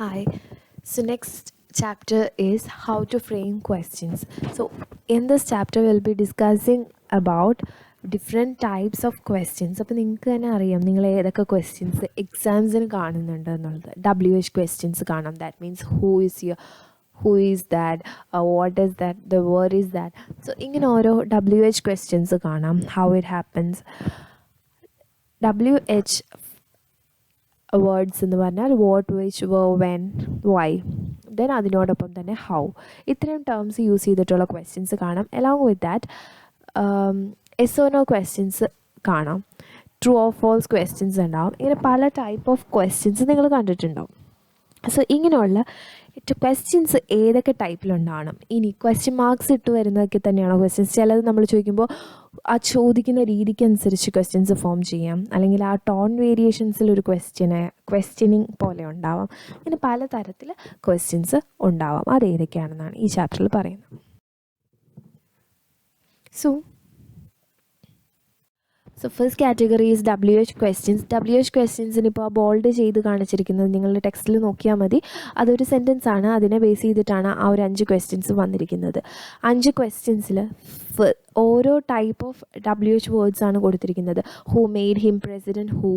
Hi. So next chapter is how to frame questions. So in this chapter we'll be discussing about different types of questions. അപ്പോൾ നിങ്ങൾക്ക് തന്നെ അറിയാം നിങ്ങൾ ഏതൊക്കെ questions എക്സാംസിന് കാണുന്നുണ്ട് എന്നുള്ളത്. WH ക്വസ്റ്റ്യൻസ് കാണാം. That means who is that, what is that, the word is that. So ഇങ്ങനെ ഓരോ WH ക്വസ്റ്റ്യൻസ് കാണാം. How it happens. WH words എന്ന് പറഞ്ഞാൽ what, which, when, why, then അതിനോടൊപ്പം തന്നെ ഹൗ. ഇത്രയും ടേംസ് യൂസ് ചെയ്തിട്ടുള്ള ക്വസ്റ്റ്യൻസ് കാണാം. Along with that yes or no questions കാണാം. ട്രൂ ഓർ ഫോൾസ് ക്വസ്റ്റ്യൻസ് ഉണ്ടാവും. ഇങ്ങനെ പല ടൈപ്പ് ഓഫ് ക്വസ്റ്റ്യൻസ് നിങ്ങൾ കണ്ടിട്ടുണ്ടാവും. സോ ഇങ്ങനെയുള്ള ക്വസ്റ്റ്യൻസ് ഏതൊക്കെ ടൈപ്പിലുണ്ടാവണം. ഇനി ക്വസ്റ്റ്യൻ മാർക്സ് ഇട്ട് വരുന്നതൊക്കെ തന്നെയാണോ ക്വസ്റ്റ്യൻസ്? ചിലത് നമ്മൾ ചോദിക്കുമ്പോൾ ആ ചോദിക്കുന്ന രീതിക്ക് അനുസരിച്ച് ക്വസ്റ്റ്യൻസ് ഫോം ചെയ്യാം, അല്ലെങ്കിൽ ആ ടോൺ വേരിയേഷൻസിൽ ഒരു ക്വസ്റ്റ്യനിങ് പോലെ ഉണ്ടാവാം. ഇങ്ങനെ പല തരത്തിൽ ക്വസ്റ്റ്യൻസ് ഉണ്ടാവാം. അതേതൊക്കെയാണെന്നാണ് ഈ ചാപ്റ്ററിൽ പറയുന്നത്. So first category is WH questions. WH ക്വസ്റ്റ്യൻസിന് ഇപ്പോൾ ബോൾഡ് ചെയ്ത് കാണിച്ചിരിക്കുന്നത് നിങ്ങളുടെ ടെക്സ്റ്റിൽ നോക്കിയാൽ മതി. അതൊരു സെൻറ്റൻസ് ആണ്. അതിനെ ബേസ് ചെയ്തിട്ടാണ് ആ ഒരു 5 ക്വസ്റ്റ്യൻസ് വന്നിരിക്കുന്നത്. 5 ക്വസ്റ്റ്യൻസിൽ ഓരോ ടൈപ്പ് ഓഫ് WH വേർഡ്സ് ആണ് കൊടുത്തിരിക്കുന്നത്. Who made him president, who.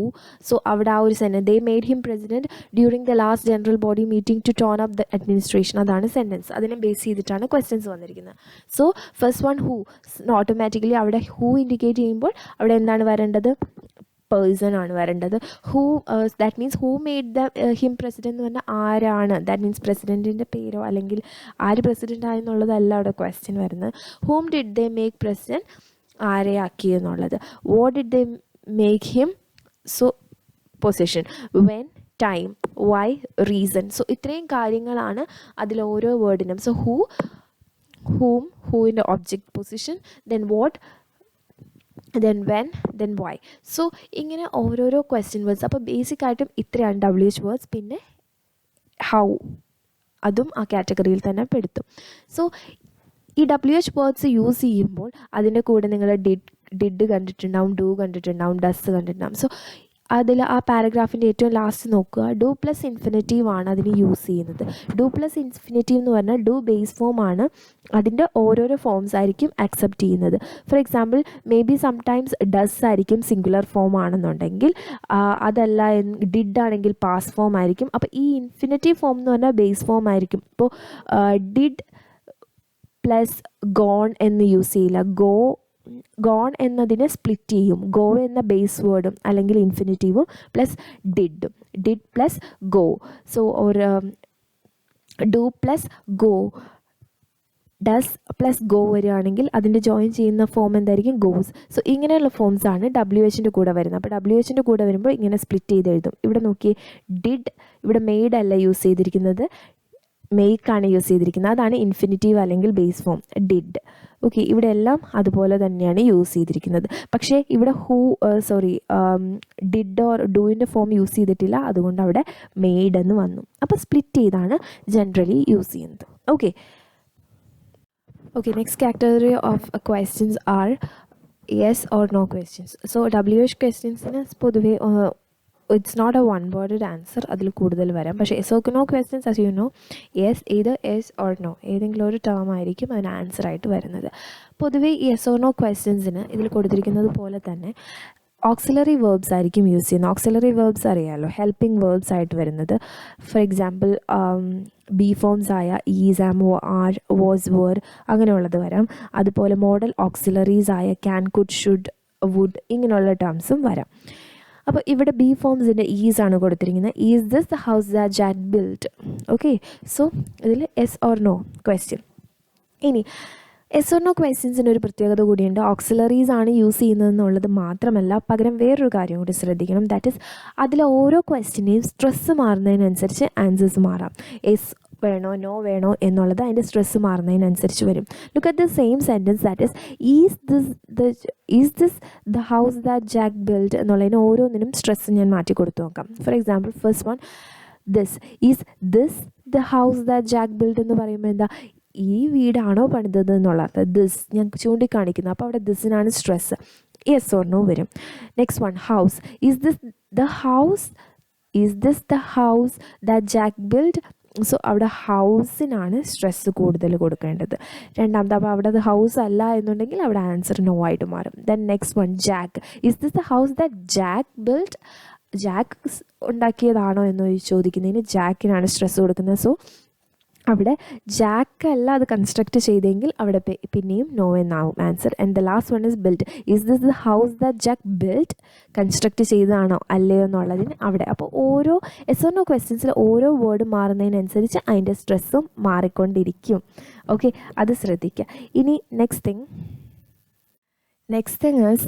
So അവിടെ ആ ഒരു sentence, they made him president during the last general body meeting to turn up the administration. അതാണ് സെൻറ്റൻസ്. അതിനെ ബേസ് ചെയ്തിട്ടാണ് ക്വസ്റ്റ്യൻസ് വന്നിരിക്കുന്നത്. So first one who. Automatically അവിടെ ഹൂ ഇൻഡിക്കേറ്റ് ചെയ്യുമ്പോൾ അവിടെ എന്താണ് വരേണ്ടത്? പേഴ്സൺ ആണ് വരേണ്ടത്. Who, that means who made the him president എന്ന് പറഞ്ഞാൽ ആരാണ്, ദാറ്റ് മീൻസ് പ്രസിഡൻറ്റിൻ്റെ പേരോ അല്ലെങ്കിൽ ആര് പ്രസിഡൻ്റ് ആയെന്നുള്ളതല്ല അവിടെ ക്വസ്റ്റ്യൻ വരുന്നത്. Whom did they make president, ആരെയാക്കി എന്നുള്ളത്. What did they make him, so position. When, time, why, reason. So ഇത്രയും കാര്യങ്ങളാണ് അതിൽ ഓരോ വേർഡിനും. സോ ഹൂം, ഹൂവിൻ്റെ object position, then what, then when, then why. So ഇങ്ങനെ ഓരോരോ ക്വസ്റ്റ്യൻ വേർഡ്സ്. അപ്പോൾ ബേസിക്കായിട്ടും ഇത്രയാണ് WH വേർഡ്സ്. പിന്നെ ഹൗ, അതും ആ കാറ്റഗറിയിൽ തന്നെ പെടുത്തും. സോ ഈ WH വേർഡ്സ് യൂസ് ചെയ്യുമ്പോൾ അതിൻ്റെ കൂടെ നിങ്ങൾ ഡിഡ് കണ്ടിട്ടുണ്ടാവും, ഡു കണ്ടിട്ടുണ്ടാവും, ഡസ് കണ്ടിട്ടുണ്ടാവും. സോ അതിൽ ആ പാരഗ്രാഫിൻ്റെ ഏറ്റവും ലാസ്റ്റ് നോക്കുക. ഡു പ്ലസ് ഇൻഫിനിറ്റീവ് ആണ് അതിന് യൂസ് ചെയ്യുന്നത്. ഡു പ്ലസ് ഇൻഫിനിറ്റീവ് എന്ന് പറഞ്ഞാൽ ഡു ബേസ് ഫോം ആണ്. അതിൻ്റെ ഓരോരോ ഫോംസ് ആയിരിക്കും അക്സെപ്റ്റ് ചെയ്യുന്നത്. For example may be sometimes does ആയിരിക്കും സിംഗുലർ ഫോം ആണെന്നുണ്ടെങ്കിൽ, അതല്ല ഡിഡ് ആണെങ്കിൽ പാസ് ഫോം ആയിരിക്കും. അപ്പോൾ ഈ ഇൻഫിനിറ്റീവ് ഫോം എന്ന് പറഞ്ഞാൽ ബേസ് ഫോം ആയിരിക്കും. ഇപ്പോൾ ഡിഡ് പ്ലസ് ഗോൺ എന്ന് യൂസ് ചെയ്യില്ല. ഗോൺ എന്നതിനെ സ്പ്ലിറ്റ് ചെയ്യും. ഗോ എന്ന ബേസ് വേർഡും അല്ലെങ്കിൽ ഇൻഫിനിറ്റീവും plus did plus go. So ഒരു do plus go, does plus go വരികയാണെങ്കിൽ അതിൻ്റെ ജോയിൻ ചെയ്യുന്ന ഫോം എന്തായിരിക്കും? ഗോസ്. സോ ഇങ്ങനെയുള്ള ഫോംസാണ് WHൻ്റെ കൂടെ വരുന്നത്. അപ്പോൾ WHൻ്റെ കൂടെ വരുമ്പോൾ ഇങ്ങനെ സ്പ്ലിറ്റ് ചെയ്ത് എഴുതും. ഇവിടെ നോക്കിയേ, ഡിഡ് ഇവിടെ മെയ്ഡ് അല്ല യൂസ് ചെയ്തിരിക്കുന്നത്, മേക്കാണ് യൂസ് ചെയ്തിരിക്കുന്നത്. അതാണ് ഇൻഫിനിറ്റീവ് അല്ലെങ്കിൽ ബേസ് ഫോം, ഡിഡ്. ഓക്കെ, ഇവിടെ എല്ലാം അതുപോലെ തന്നെയാണ് യൂസ് ചെയ്തിരിക്കുന്നത്. പക്ഷേ ഇവിടെ ഡിഡ് ഓർ ഡൂവിൻ്റെ ഫോം യൂസ് ചെയ്തിട്ടില്ല. അതുകൊണ്ട് അവിടെ മെയ്ഡ് എന്ന് വന്നു. അപ്പോൾ സ്പ്ലിറ്റ് ചെയ്താണ് ജനറലി യൂസ് ചെയ്യുന്നത്. Okay, next category of questions are yes or no questions. So WH questions പൊതുവേ it's not a one worded answer, അതിൽ കൂടുതൽ വരാം. പക്ഷേ yes or no questions, as you know, either yes or no ഏതെങ്കിലും ഒരു term ആയിരിക്കും അതിന് answer ആയിട്ട് വരുന്നത്. പൊതുവേ yes or no questionസിന് ഇതിൽ കൊടുത്തിരിക്കുന്നത് പോലെ തന്നെ ഓക്സിലറി വേർബ്സ് ആയിരിക്കും യൂസ് ചെയ്യുന്നത്. ഓക്സിലറി വേർബ്സ് അറിയാമല്ലോ, ഹെൽപ്പിംഗ് വേർബ്സ് ആയിട്ട് വരുന്നത്. ഫോർ എക്സാമ്പിൾ ബി ഫോംസ് ആയ ഈസ്, ആം, ആർ, വാസ്, വർ അങ്ങനെയുള്ളത് വരാം. അതുപോലെ മോഡൽ ഓക്സിലറീസ് ആയ ക്യാൻ, കുഡ്, ഷുഡ്, വുഡ് ഇങ്ങനെയുള്ള ടേംസും വരാം. അപ്പോൾ ഇവിടെ ബി ഫോംസിൻ്റെ ഈസ് ആണ് കൊടുത്തിരിക്കുന്നത്. Is this the house that Jack built. Okay, so ഇതിൽ yes or no ക്വസ്റ്റ്യൻ. ഇനി yes or no ക്വസ്റ്റ്യൻസിന് ഒരു പ്രത്യേകത കൂടിയുണ്ട്. ഓക്സിലറീസ് ആണ് യൂസ് ചെയ്യുന്നതെന്നുള്ളത് മാത്രമല്ല, പകരം വേറൊരു കാര്യം കൂടി ശ്രദ്ധിക്കണം. ദാറ്റ് ഈസ് അതിലെ ഓരോ ക്വസ്റ്റ്യനെയും സ്ട്രെസ്സ് മാറുന്നതിനനുസരിച്ച് ആൻസേഴ്സ് മാറാം. യെസ് വേണോ നോ വേണോ എന്നുള്ളത് അതിൻ്റെ സ്ട്രെസ്സ് മാറുന്നതിനനുസരിച്ച് വരും. Look at the same sentence, that is is this the house that Jack build എന്നുള്ളതിന് ഓരോന്നിനും സ്ട്രെസ്സ് ഞാൻ മാറ്റി കൊടുത്തു നോക്കാം. For example first one, is this the house that Jack build എന്ന് പറയുമ്പോൾ എന്താ, ഈ വീടാണോ പണിതത് എന്നുള്ളത് ദിസ് ഞാൻ ചൂണ്ടിക്കാണിക്കുന്നു. അപ്പോൾ അവിടെ ദിസിനാണ് സ്ട്രെസ്സ്. യെസ് ഓർ നോ വരും. Next one, house. Is this the house is this the house that Jack build? So അവിടെ ഹൗസിനാണ് സ്ട്രെസ്സ് കൂടുതൽ കൊടുക്കേണ്ടത്. രണ്ടാമത്തെ, അപ്പോൾ അവിടെ അത് ഹൗസ് അല്ല എന്നുണ്ടെങ്കിൽ അവിടെ ആൻസർ നോ ആയിട്ട് മാറും. Then next one, Jack. Is this the house that Jack build? Jack ഉണ്ടാക്കിയതാണോ എന്ന് ചോദിക്കുന്നതിന് ജാക്കിനാണ് സ്ട്രെസ്സ് കൊടുക്കുന്നത്. സോ അവിടെ ജാക്ക് അല്ല അത് കൺസ്ട്രക്റ്റ് ചെയ്തെങ്കിൽ അവിടെ പിന്നെയും നോ എന്നാവും answer. And the last one is build. Is this the house that Jack build? Construct ചെയ്തതാണോ അല്ലയോ എന്നുള്ളതിന് അവിടെ. അപ്പോൾ ഓരോ എസ് ഓർ നോ ക്വസ്റ്റ്യൻസിൽ ഓരോ വേർഡ് മാറുന്നതിനനുസരിച്ച് അതിൻ്റെ സ്ട്രെസ്സും മാറിക്കൊണ്ടിരിക്കും. ഓക്കെ, അത് ശ്രദ്ധിക്കുക. ഇനി നെക്സ്റ്റ് തിങ് ഈസ്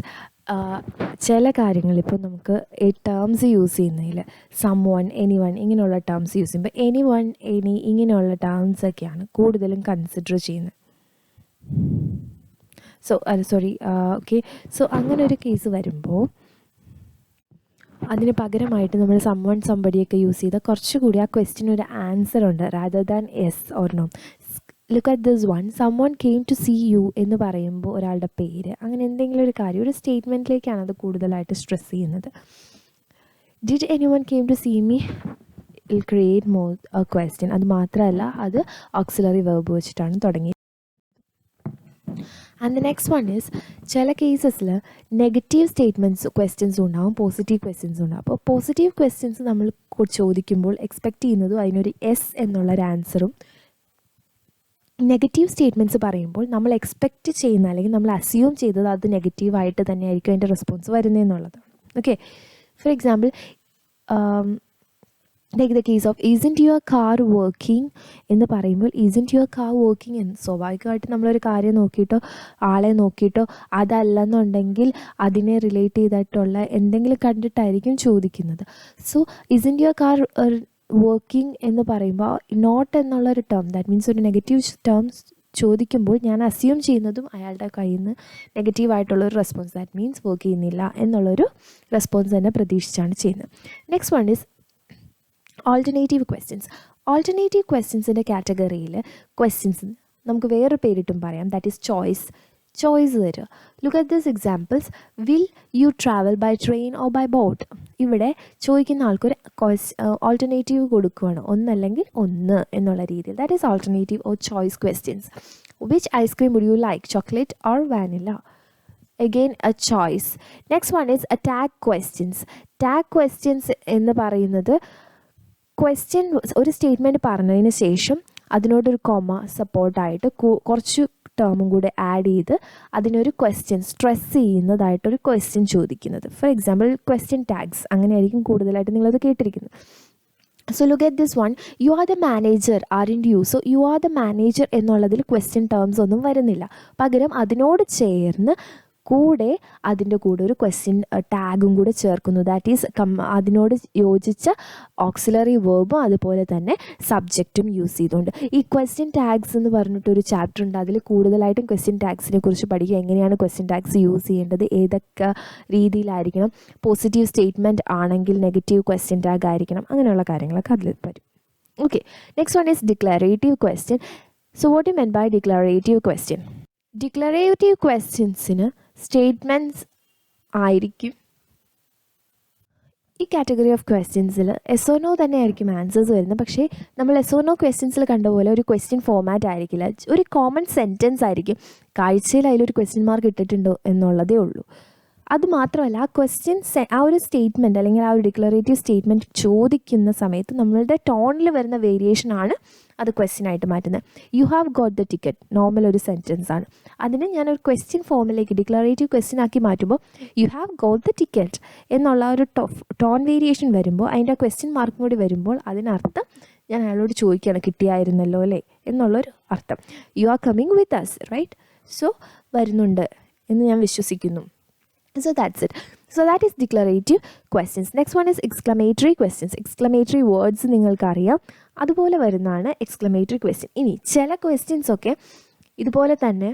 ചില കാര്യങ്ങൾ ഇപ്പോൾ നമുക്ക് ഈ ടേംസ് യൂസ് ചെയ്യുന്നതിൽ സം വൺ, എനി വൺ ഇങ്ങനെയുള്ള ടേംസ് യൂസ് ചെയ്യുമ്പോൾ എനി വൺ, എനി ഇങ്ങനെയുള്ള ടേംസൊക്കെയാണ് കൂടുതലും കൺസിഡർ ചെയ്യുന്നത്. ഓക്കെ. സോ അങ്ങനെ ഒരു കേസ് വരുമ്പോൾ അതിന് പകരമായിട്ട് നമ്മൾ സം വൺ സംബടിയൊക്കെ യൂസ് ചെയ്താൽ കുറച്ചുകൂടി ആ ക്വസ്റ്റ്യൻ ഒരു ആൻസർ ഉണ്ട് rather than yes or no. Look at this one, someone came to see you എന്ന് പറയുമ്പോൾ ഒരാളുടെ പേര്, അങ്ങനെ എന്തെങ്കിലും ഒരു കാര്യം, ഒരു സ്റ്റേറ്റ്മെൻറ്റിലേക്കാണ് അത് കൂടുതലായിട്ട് സ്ട്രെസ് ചെയ്യുന്നത്. Did anyone came to see me? It'll create more a question. അത് മാത്രമല്ല, അത് ഓക്സിലറി വെർബ് വെച്ചിട്ടാണ് തുടങ്ങിയത്. And the next one is ചില കേസസിൽ നെഗറ്റീവ് സ്റ്റേറ്റ്മെൻറ്റ്സ് ക്വസ്റ്റ്യൻസും ഉണ്ടാവും, പോസിറ്റീവ് ക്വസ്റ്റ്യൻസും ഉണ്ടാവും. അപ്പോൾ പോസിറ്റീവ് ക്വസ്റ്റ്യൻസ് നമ്മൾ ചോദിക്കുമ്പോൾ എക്സ്പെക്റ്റ് ചെയ്യുന്നതും അതിനൊരു എസ് എന്നുള്ളൊരു ആൻസറും, നെഗറ്റീവ് സ്റ്റേറ്റ്മെൻറ്റ്സ് പറയുമ്പോൾ നമ്മൾ എക്സ്പെക്റ്റ് ചെയ്യുന്ന അല്ലെങ്കിൽ നമ്മൾ അസ്യൂം ചെയ്തത് അത് നെഗറ്റീവായിട്ട് തന്നെ ആയിരിക്കും അതിൻ്റെ റെസ്പോൺസ് വരുന്നതെന്നുള്ളതാണ്. Okay, for example take the case of isn't your car working എന്ന് പറയുമ്പോൾ isn't your car working എന്ന് സ്വാഭാവികമായിട്ട് നമ്മളൊരു കാര്യം നോക്കിയിട്ടോ ആളെ നോക്കിയിട്ടോ അതല്ലെന്നുണ്ടെങ്കിൽ അതിനെ റിലേറ്റ് ചെയ്തിട്ടുള്ള എന്തെങ്കിലും കണ്ടിട്ടായിരിക്കും ചോദിക്കുന്നത്. So isn't your car working എന്ന് പറയുമ്പോൾ നോട്ട് എന്നുള്ളൊരു ടേം, ദാറ്റ് മീൻസ് ഒരു നെഗറ്റീവ് ടേംസ് ചോദിക്കുമ്പോൾ ഞാൻ അസ്യൂം ചെയ്യുന്നതും അയാളുടെ കയ്യിൽ നിന്ന് നെഗറ്റീവായിട്ടുള്ളൊരു റെസ്പോൺസ്, ദാറ്റ് മീൻസ് വർക്ക് ചെയ്യുന്നില്ല എന്നുള്ളൊരു റെസ്പോൺസ് തന്നെ പ്രതീക്ഷിച്ചാണ് ചെയ്യുന്നത്. Next one is alternative questions. Alternative ക്വസ്റ്റ്യൻസിൻ്റെ കാറ്റഗറിയിൽ ക്വസ്റ്റ്യൻസ് നമുക്ക് വേറെ പേരിട്ടും പറയാം, ദാറ്റ് ഈസ് ചോയ്സ് തരിക. Look at this examples. Will you travel by train or by boat? ഇവിടെ ചോദിക്കുന്ന ആൾക്കൊരു ഓൾട്ടർനേറ്റീവ് കൊടുക്കുകയാണ്, ഒന്നല്ലെങ്കിൽ ഒന്ന് എന്നുള്ള രീതിയിൽ. That is alternative or choice questions. Which ice cream would you like, chocolate or vanilla? Again a choice. Next one is a tag questions. Tag questions എന്ന് പറയുന്നത് ക്വസ്റ്റ്യൻ ഒരു സ്റ്റേറ്റ്മെൻറ്റ് പറഞ്ഞതിന് ശേഷം അതിനോടൊരു കൊമ സപ്പോർട്ടായിട്ട് കുറച്ച് ടേമും കൂടെ ആഡ് ചെയ്ത് അതിനൊരു ക്വസ്റ്റ്യൻ സ്ട്രെസ് ചെയ്യുന്നതായിട്ടൊരു ക്വസ്റ്റ്യൻ ചോദിക്കുന്നത്. ഫോർ എക്സാമ്പിൾ ക്വസ്റ്റ്യൻ ടാഗ്സ്, അങ്ങനെയായിരിക്കും കൂടുതലായിട്ട് നിങ്ങളത് കേട്ടിരിക്കുന്നത്. So look at this one, you are the manager aren't you? So you are the manager എന്നുള്ളതിൽ ക്വസ്റ്റ്യൻ ടേംസ് ഒന്നും വരുന്നില്ല, പകരം അതിനോട് ചേർന്ന് കൂടെ അതിൻ്റെ കൂടെ ഒരു ക്വസ്റ്റ്യൻ ടാഗും കൂടെ ചേർക്കുന്നു. ദാറ്റ് ഈസ് അതിനോട് യോജിച്ച ഓക്സിലറി വേർബും അതുപോലെ തന്നെ സബ്ജക്റ്റും യൂസ് ചെയ്തുകൊണ്ട്. ഈ ക്വസ്റ്റ്യൻ ടാഗ്സ് എന്ന് പറഞ്ഞിട്ടൊരു ചാപ്റ്റർ ഉണ്ട്, അതിൽ കൂടുതലായിട്ടും ക്വസ്റ്റ്യൻ ടാഗ്സിനെ കുറിച്ച് പഠിക്കുക, എങ്ങനെയാണ് ക്വസ്റ്റ്യൻ ടാഗ്സ് യൂസ് ചെയ്യേണ്ടത്, ഏതൊക്കെ രീതിയിലായിരിക്കണം, പോസിറ്റീവ് സ്റ്റേറ്റ്മെൻറ്റ് ആണെങ്കിൽ നെഗറ്റീവ് ക്വസ്റ്റ്യൻ ടാഗ് ആയിരിക്കണം, അങ്ങനെയുള്ള കാര്യങ്ങളൊക്കെ അതിൽ വരും. Okay, next one is declarative question. So what you mean by declarative question? Declarative ക്വസ്റ്റ്യൻസിന് സ്റ്റേറ്റ്മെൻറ്റ്സ് ആയിരിക്കും. ഈ കാറ്റഗറി ഓഫ് ക്വസ്റ്റ്യൻസിൽ എസ് ഓർ നോ തന്നെ ആയിരിക്കും ആൻസേഴ്സ് വരുന്നത്. പക്ഷേ നമ്മൾ എസ് ഓർ നോ ക്വസ്റ്റ്യൻസിൽ കണ്ട പോലെ ഒരു ക്വസ്റ്റ്യൻ ഫോമാറ്റ് ആയിരിക്കില്ല, ഒരു കോമൺ സെൻറ്റൻസ് ആയിരിക്കും. കാഴ്ചയിൽ അതിലൊരു ക്വസ്റ്റ്യൻ മാർക്ക് ഇട്ടിട്ടുണ്ടോ എന്നുള്ളതേ ഉള്ളൂ. അതുമാത്രമല്ല, ആ ആ ഒരു സ്റ്റേറ്റ്മെൻറ്റ് അല്ലെങ്കിൽ ആ ഒരു ഡിക്ലറേറ്റീവ് സ്റ്റേറ്റ്മെൻറ്റ് ചോദിക്കുന്ന സമയത്ത് നമ്മളുടെ ടോണിൽ വരുന്ന വേരിയേഷനാണ് അത് ക്വസ്റ്റ്യൻ ആയിട്ട് മാറ്റുന്നത്. You have got the ticket normal ഒരു സെൻറ്റൻസ് ആണ്, അതിന് ഞാനൊരു ക്വസ്റ്റ്യൻ ഫോമിലേക്ക് ഡിക്ലറേറ്റീവ് ക്വസ്റ്റ്യൻ ആക്കി മാറ്റുമ്പോൾ you have got the ticket എന്നുള്ള ഒരു ടോൺ വേരിയേഷൻ വരുമ്പോൾ, അതിൻ്റെ ക്വസ്റ്റ്യൻ മാർക്കും കൂടി വരുമ്പോൾ അതിനർത്ഥം ഞാൻ അയാളോട് ചോദിക്കുകയാണ് കിട്ടിയായിരുന്നല്ലോ അല്ലേ എന്നുള്ളൊരു അർത്ഥം. You are coming with us right, so വരുന്നുണ്ട് എന്ന് ഞാൻ വിശ്വസിക്കുന്നു. So that's it. So that is declarative questions. Next one is exclamatory questions. Exclamatory words നിങ്ങൾക്കറിയാം, അതുപോലെ വരുന്നതാണ് exclamatory question. ഇനി ചില ക്വസ്റ്റ്യൻസ് ഒക്കെ ഇതുപോലെ തന്നെ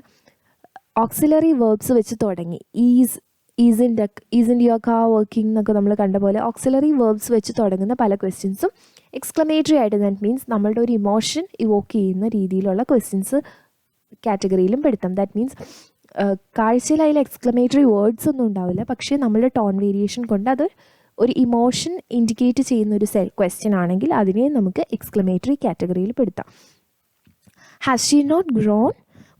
ഓക്സിലറി വേർബ്സ് വെച്ച് തുടങ്ങി, isn't your car working എന്നൊക്കെ നമ്മൾ കണ്ട പോലെ ഓക്സിലറി വേർബ്സ് വെച്ച് തുടങ്ങുന്ന പല ക്വസ്റ്റ്യൻസും എക്സ്ക്ലമേറ്ററി ആയിട്ട്, ദാറ്റ് മീൻസ് നമ്മളുടെ ഒരു ഇമോഷൻ ഇവോക്ക് ചെയ്യുന്ന രീതിയിലുള്ള ക്വസ്റ്റ്യൻസ് കാറ്റഗറിയിലും പെടുത്താം. ദാറ്റ് മീൻസ് കാഴ്ചയിൽ അതിൽ എക്സ്ക്ലമേറ്ററി വേർഡ്സ് ഒന്നും ഉണ്ടാവില്ല, പക്ഷേ നമ്മളുടെ ടോൺ വേരിയേഷൻ കൊണ്ട് അത് ഒരു ഇമോഷൻ ഇൻഡിക്കേറ്റ് ചെയ്യുന്ന ഒരു ക്വസ്റ്റ്യൻ ആണെങ്കിൽ അതിനെ നമുക്ക് എക്സ്ക്ലമേറ്ററി കാറ്റഗറിയിൽ പെടുത്താം. Has she not grown,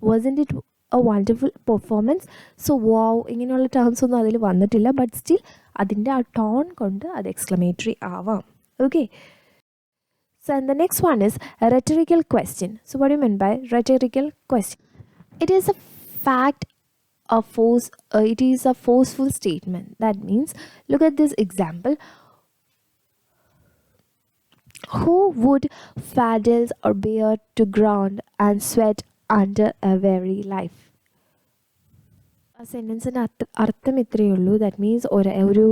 wasn't it a wonderful performance. So wow ഇങ്ങനെയുള്ള ടേംസ് ഒന്നും അതിൽ വന്നിട്ടില്ല, ബട്ട് സ്റ്റിൽ അതിൻ്റെ ആ ടോൺ കൊണ്ട് അത് എക്സ്ക്ലമേറ്ററി ആവാം. Okay. So and the next one is a rhetorical question. So what do you mean by rhetorical question? It is a fact, it is a forceful statement. That means, look at this example. Who would faddle or bear to ground and sweat under a very life? ആ സെൻറ്റൻസിൻ്റെ അർത്ഥം ഇത്രയേ ഉള്ളൂ. That means ഒരു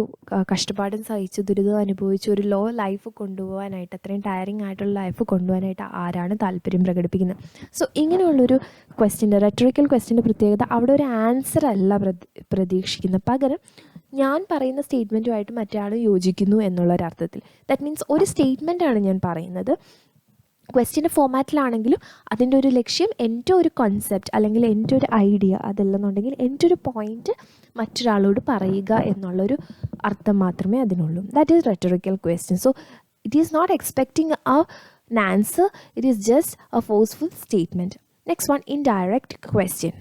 കഷ്ടപ്പാടും സഹിച്ച് ദുരിതം അനുഭവിച്ച് ഒരു ലോ ലൈഫ് കൊണ്ടുപോകാനായിട്ട്, അത്രയും ടയറിങ് ആയിട്ടുള്ള ലൈഫ് കൊണ്ടുപോകാനായിട്ട് ആരാണ് താല്പര്യം പ്രകടിപ്പിക്കുന്നത്? സോ ഇങ്ങനെയുള്ളൊരു ക്വസ്റ്റ്യൻ്റെ, റെറ്ററിക്കൽ ക്വസ്റ്റ്യൻ്റെ പ്രത്യേകത അവിടെ ഒരു ആൻസർ അല്ല പ്രതീക്ഷിക്കുന്നത്, പകരം ഞാൻ പറയുന്ന സ്റ്റേറ്റ്മെൻറ്റുമായിട്ട് മറ്റേ ആൾ യോജിക്കുന്നു എന്നുള്ളൊരർത്ഥത്തിൽ. ദാറ്റ് മീൻസ് ഒരു സ്റ്റേറ്റ്മെൻറ്റാണ് ഞാൻ പറയുന്നത്, ക്വസ്റ്റ്യൻ്റെ ഫോമാറ്റിലാണെങ്കിലും അതിൻ്റെ ഒരു ലക്ഷ്യം എൻ്റെ ഒരു കോൺസെപ്റ്റ് അല്ലെങ്കിൽ എൻ്റെ ഒരു ഐഡിയ, അതല്ലെന്നുണ്ടെങ്കിൽ എൻ്റെ ഒരു പോയിൻറ്റ് മറ്റൊരാളോട് പറയുക എന്നുള്ളൊരു അർത്ഥം മാത്രമേ അതിനുള്ളൂ. That is rhetorical question. So it is not expecting an answer, it is just a forceful statement. Next one, indirect question.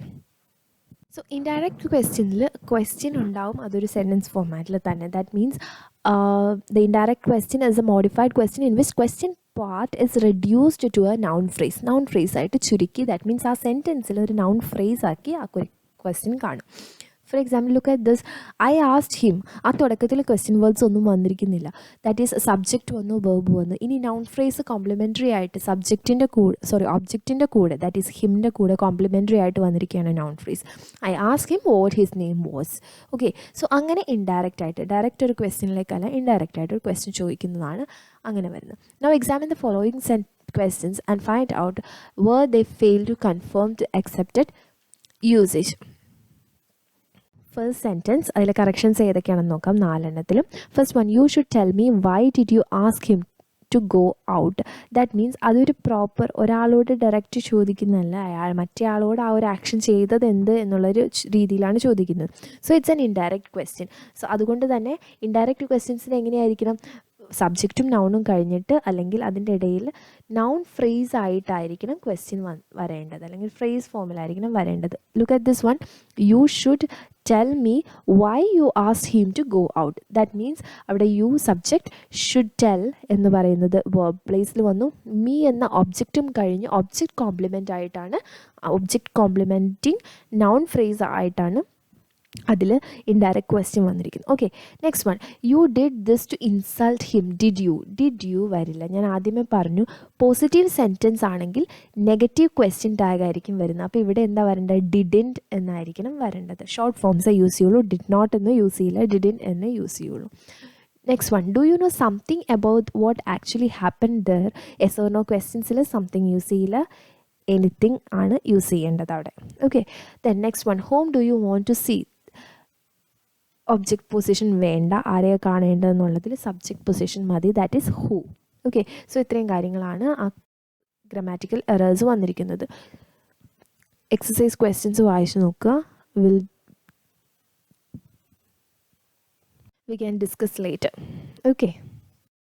So indirect ക്വസ്റ്റ്യനിൽ ക്വസ്റ്റ്യൻ ഉണ്ടാവും, അതൊരു സെൻറ്റൻസ് ഫോമാറ്റിൽ തന്നെ. That means the indirect question is a modified question in which question part is reduced to a noun phrase. Noun phrase ആയിട്ട് ചുരുക്കി, that means ആ സെൻറ്റൻസിൽ ഒരു noun phrase ആക്കി ആ ക്വസ്റ്റ്യൻ കാണും. For example, look at this, I asked him. ആ തുടക്കത്തിൽ question words ഒന്നും വന്നിരിക്കുന്നില്ല. ദാറ്റ് ഈസ് സബ്ജക്റ്റ് വന്നു, വെർബ് വന്നു. ഇനി നൗൺ ഫ്രേസ് കോംപ്ലിമെൻ്ററി ആയിട്ട് ഒബ്ജക്റ്റിൻ്റെ കൂടെ, ദാറ്റ് ഈസ് ഹിമിൻ്റെ കൂടെ കോംപ്ലിമെൻ്ററി ആയിട്ട് വന്നിരിക്കുകയാണ് noun phrase. I asked him what his name was. Okay. So അങ്ങനെ ഇൻഡയറക്റ്റ് ആയിട്ട്, ഡയറക്റ്റ് ഒരു ക്വസ്റ്റ്യനിലേക്കല്ല ഇൻഡയറക്റ്റ് ആയിട്ട് ഒരു ക്വസ്റ്റ്യൻ ചോദിക്കുന്നതാണ് അങ്ങനെ വരുന്നത്. Now examine the following questions and find out where they fail to confirm the accepted usage. First sentence, അതിലെ corrections ഏതൊക്കെയാണെന്ന് നോക്കാം, 4 എണ്ണത്തിലും. First one, you should tell me why did you ask him to go out. That means അതൊരു proper ഒരാളോട് direct ചോദിക്കുന്നതല്ല, മറ്റേ ആളോട് ആ ഒരു ആക്ഷൻ ചെയ്തത് എന്ത് എന്നുള്ളൊരു രീതിയിലാണ് ചോദിക്കുന്നത്. So it's an indirect question. So അതുകൊണ്ട് തന്നെ ഇൻഡയറക്റ്റ് ക്വസ്റ്റ്യൻസിന് എങ്ങനെയായിരിക്കണം, സബ്ജക്റ്റും നൗണും കഴിഞ്ഞിട്ട് അല്ലെങ്കിൽ അതിൻ്റെ ഇടയിൽ നൗൺ ഫ്രേസ് ആയിട്ടായിരിക്കണം ക്വസ്റ്റ്യൻ വരേണ്ടത്, അല്ലെങ്കിൽ ഫ്രേസ് ഫോമിലായിരിക്കണം വരേണ്ടത്. Look at this one, you should tell me why you asked him to go out. That means അവിടെ യു സബ്ജക്റ്റ്, ഷുഡ് ടെൽ എന്ന് പറയുന്നത് വേർബ് പ്ലേസിൽ വന്നു, മീ എന്ന ഒബ്ജക്റ്റും കഴിഞ്ഞ് ഒബ്ജക്റ്റ് കോംപ്ലിമെൻ്റ് ആയിട്ടാണ്, ഒബ്ജക്റ്റ് കോംപ്ലിമെൻറ്റിങ് നൗൺ ഫ്രേസ് ആയിട്ടാണ് അതിൽ ഇൻഡയറക്റ്റ് ക്വസ്റ്റ്യൻ വന്നിരിക്കുന്നു. Okay. Next one, you did this to insult him. Did you വരില്ല. ഞാൻ ആദ്യമേ പറഞ്ഞു, പോസിറ്റീവ് സെൻറ്റൻസ് ആണെങ്കിൽ നെഗറ്റീവ് ക്വസ്റ്റ്യൻ ടാഗ് ആയിരിക്കും വരുന്നത്. അപ്പോൾ ഇവിടെ എന്താ വരേണ്ടത്, ഡിഡിൻറ്റ് എന്നായിരിക്കണം വരേണ്ടത്. ഷോർട്ട് ഫോംസേ യൂസ് ചെയ്യുള്ളൂ, ഡിഡ് നോട്ട് എന്ന് യൂസ് ചെയ്യില്ല, ഡിഡിൻ എന്ന് യൂസ് ചെയ്യുള്ളൂ. Next one, do you know something about what actually happen there. Yes or no ക്വസ്റ്റ്യൻസിൽ സംതിങ് യൂസ് ചെയ്യില്ല, എനിത്തിങ് ആണ് യൂസ് ചെയ്യേണ്ടത് അവിടെ. Okay. Then next one, whom do you want to see. Object position വേണ്ട, ആരെയാണ് കാണേണ്ടതെന്നുള്ളതിൽ subject position മതി, that is who. Okay. So ഇത്രയും കാര്യങ്ങളാണ് ആ ഗ്രാമാറ്റിക്കൽ എറേഴ്സ് വന്നിരിക്കുന്നത്. എക്സസൈസ് ക്വസ്റ്റ്യൻസ് വായിച്ചു നോക്കുക. We can discuss later. Okay.